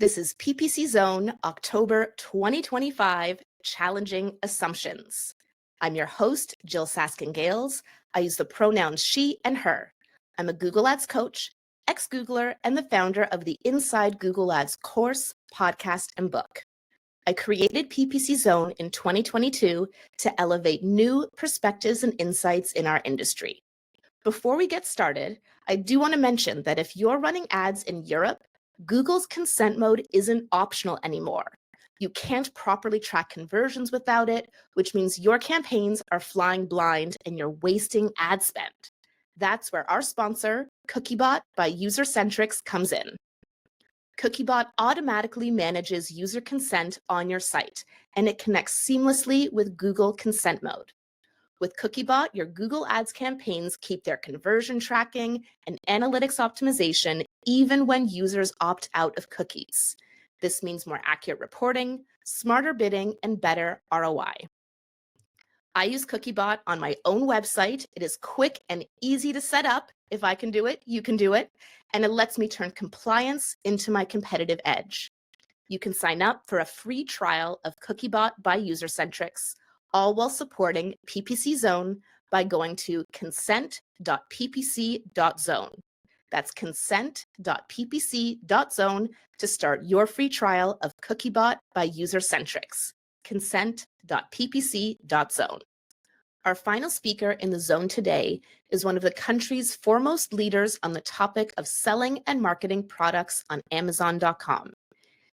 This is ppc.zone October 2025 Challenging Assumptions. I'm your host, Jill Saskin-Gales. I use the pronouns she and her. I'm a Google Ads coach, ex-Googler, and the founder of the Inside Google Ads course, podcast, and book. I created ppc.zone in 2022 to elevate new perspectives and insights in our industry. Before we get started, I do want to mention that if you're running ads in Europe, Google's consent mode isn't optional anymore. You can't properly track conversions without it, which means your campaigns are flying blind and you're wasting ad spend. That's where our sponsor, Cookiebot by Usercentrics, comes in. Cookiebot automatically manages user consent on your site, and it connects seamlessly with Google Consent Mode. With Cookiebot, your Google Ads campaigns keep their conversion tracking and analytics optimization even when users opt out of cookies. This means more accurate reporting, smarter bidding, and better ROI. I use Cookiebot on my own website. It is quick and easy to set up. If I can do it, you can do it. And it lets me turn compliance into my competitive edge. You can sign up for a free trial of Cookiebot by Usercentrics, all while supporting ppc.zone by going to consent.ppc.zone. That's consent.ppc.zone to start your free trial of Cookiebot by Usercentrics. Consent.ppc.zone. Our final speaker in the zone today is one of the country's foremost leaders on the topic of selling and marketing products on Amazon.com.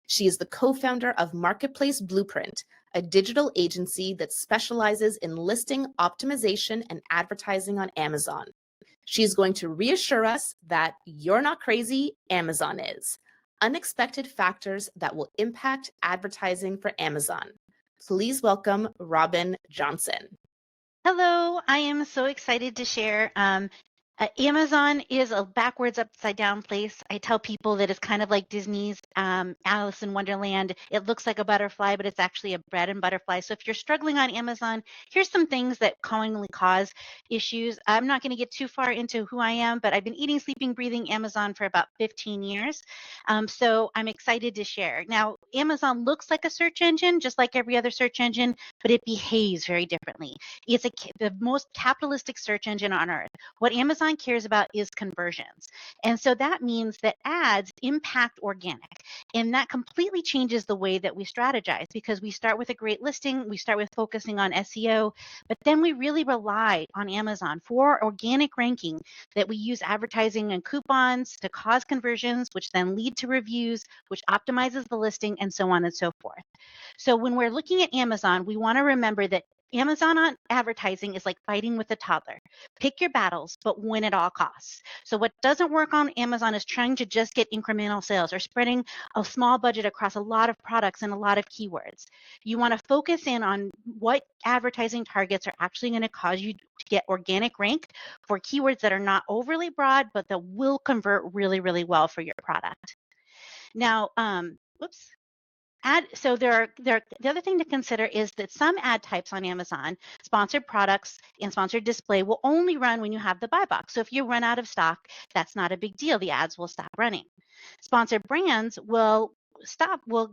She is the co-founder of Marketplace Blueprint, a digital agency that specializes in listing optimization and advertising on Amazon. She's going to reassure us that you're not crazy, Amazon is. Unexpected factors that will impact advertising for Amazon. Please welcome Robyn Johnson. Hello, I am so excited to share. Amazon is a backwards, upside down place. I tell people that it's kind of like Disney's Alice in Wonderland. It looks like a butterfly, but it's actually a bread and butterfly. So if you're struggling on Amazon, here's some things that commonly cause issues. I'm not going to get too far into who I am, but I've been eating, sleeping, breathing Amazon for about 15 years. So I'm excited to share. Now, Amazon looks like a search engine, just like every other search engine, but it behaves very differently. It's the most capitalistic search engine on earth. What Amazon cares about is conversions. And so that means that ads impact organic. And that completely changes the way that we strategize because we start with a great listing, we start with focusing on SEO, but then we really rely on Amazon for organic ranking that we use advertising and coupons to cause conversions, which then lead to reviews, which optimizes the listing, and so on and so forth. So when we're looking at Amazon, we want to remember that Amazon on advertising is like fighting with a toddler. Pick your battles, but win at all costs. So what doesn't work on Amazon is trying to just get incremental sales or spreading a small budget across a lot of products and a lot of keywords. You want to focus in on what advertising targets are actually going to cause you to get organic rank for keywords that are not overly broad, but that will convert really, really well for your product. Now, the other thing to consider is that some ad types on Amazon, sponsored products and sponsored display, will only run when you have the buy box. So if you run out of stock, that's not a big deal. The ads will stop running. Sponsored brands will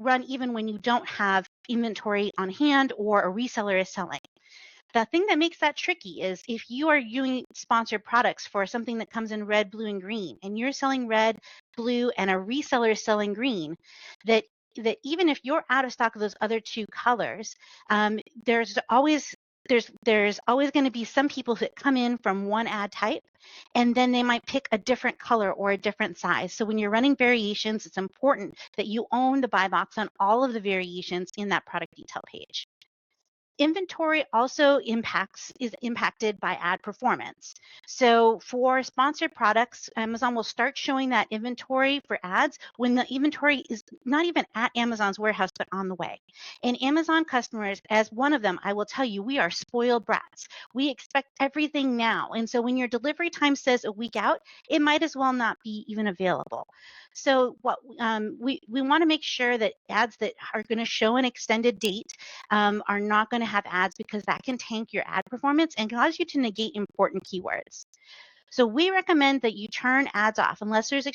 run even when you don't have inventory on hand or a reseller is selling. The thing that makes that tricky is if you are doing sponsored products for something that comes in red, blue, and green, and you're selling red, blue, and a reseller is selling green, that even if you're out of stock of those other two colors, there's always going to be some people that come in from one ad type, and then they might pick a different color or a different size. So when you're running variations, it's important that you own the buy box on all of the variations in that product detail page. Inventory also is impacted by ad performance. So for sponsored products, Amazon will start showing that inventory for ads when the inventory is not even at Amazon's warehouse, but on the way. And Amazon customers, as one of them, I will tell you, we are spoiled brats. We expect everything now. And so when your delivery time says a week out, it might as well not be even available. So what we want to make sure that ads that are going to show an extended date are not going to have ads because that can tank your ad performance and cause you to negate important keywords. So we recommend that you turn ads off unless there's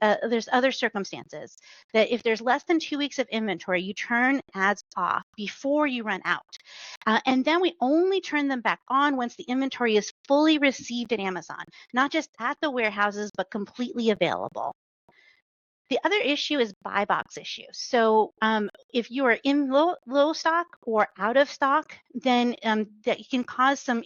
there's other circumstances. That if there's less than 2 weeks of inventory, you turn ads off before you run out. And then we only turn them back on once the inventory is fully received at Amazon, not just at the warehouses, but completely available. The other issue is buy box issues. So if you are in low stock or out of stock, then that can cause some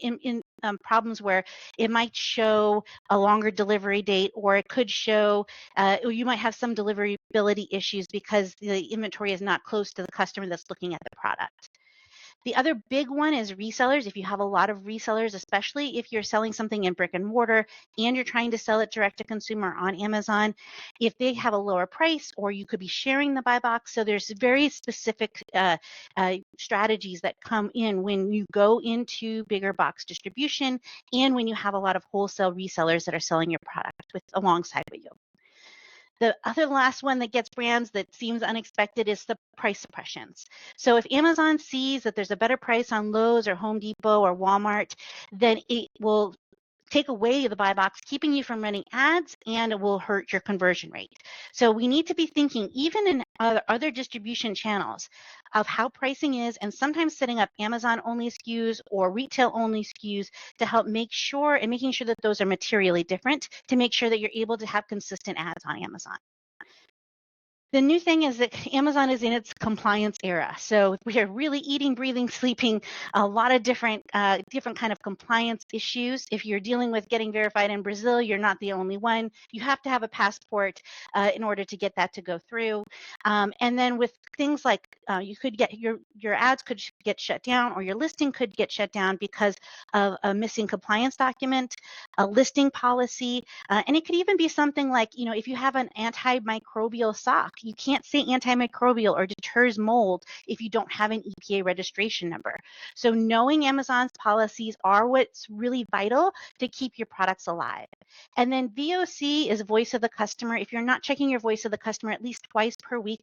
problems where it might show a longer delivery date, or it could show, or you might have some deliverability issues because the inventory is not close to the customer that's looking at the product. The other big one is resellers. If you have a lot of resellers, especially if you're selling something in brick and mortar and you're trying to sell it direct to consumer on Amazon, if they have a lower price, or you could be sharing the buy box. So there's very specific strategies that come in when you go into bigger box distribution and when you have a lot of wholesale resellers that are selling your product alongside with you. The other last one that gets brands that seems unexpected is the price suppressions. So if Amazon sees that there's a better price on Lowe's or Home Depot or Walmart, then it will take away the buy box, keeping you from running ads, and it will hurt your conversion rate. So we need to be thinking, even in other distribution channels, of how pricing is, and sometimes setting up Amazon only SKUs or retail only SKUs to help making sure that those are materially different, to make sure that you're able to have consistent ads on Amazon. The new thing is that Amazon is in its compliance era. So we are really eating, breathing, sleeping a lot of different kind of compliance issues. If you're dealing with getting verified in Brazil, you're not the only one. You have to have a passport in order to get that to go through. And then with things like you could get your ads could get shut down, or your listing could get shut down because of a missing compliance document, a listing policy, and it could even be something like, if you have an antimicrobial sock, you can't say antimicrobial or deters mold if you don't have an EPA registration number. So knowing Amazon's policies are what's really vital to keep your products alive. And then VOC is voice of the customer. If you're not checking your voice of the customer at least twice per week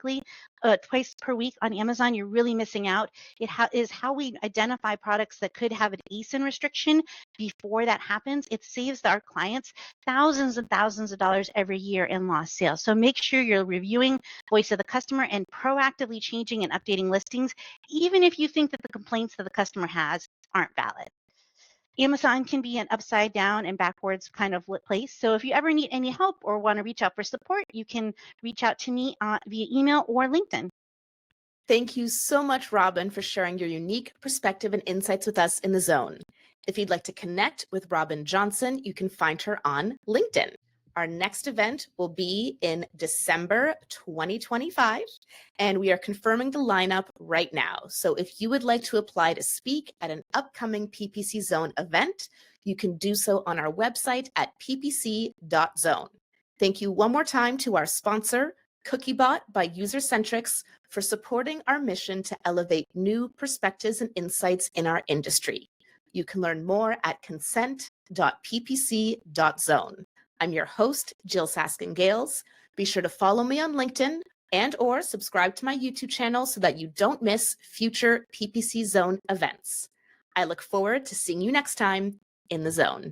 on Amazon, you're really missing out. It is how we identify products that could have an ASIN restriction before that happens. It saves our clients thousands and thousands of dollars every year in lost sales. So make sure you're reviewing voice of the customer and proactively changing and updating listings, even if you think that the complaints that the customer has aren't valid. Amazon can be an upside down and backwards kind of place. So if you ever need any help or want to reach out for support, you can reach out to me via email or LinkedIn. Thank you so much, Robyn, for sharing your unique perspective and insights with us in the Zone. If you'd like to connect with Robyn Johnson, you can find her on LinkedIn. Our next event will be in December 2025, and we are confirming the lineup right now. So if you would like to apply to speak at an upcoming PPC Zone event, you can do so on our website at ppc.zone. Thank you one more time to our sponsor, CookieBot by UserCentrics, for supporting our mission to elevate new perspectives and insights in our industry. You can learn more at consent.ppc.zone. I'm your host, Jill Saskin-Gales. Be sure to follow me on LinkedIn and/or subscribe to my YouTube channel so that you don't miss future PPC Zone events. I look forward to seeing you next time in the Zone.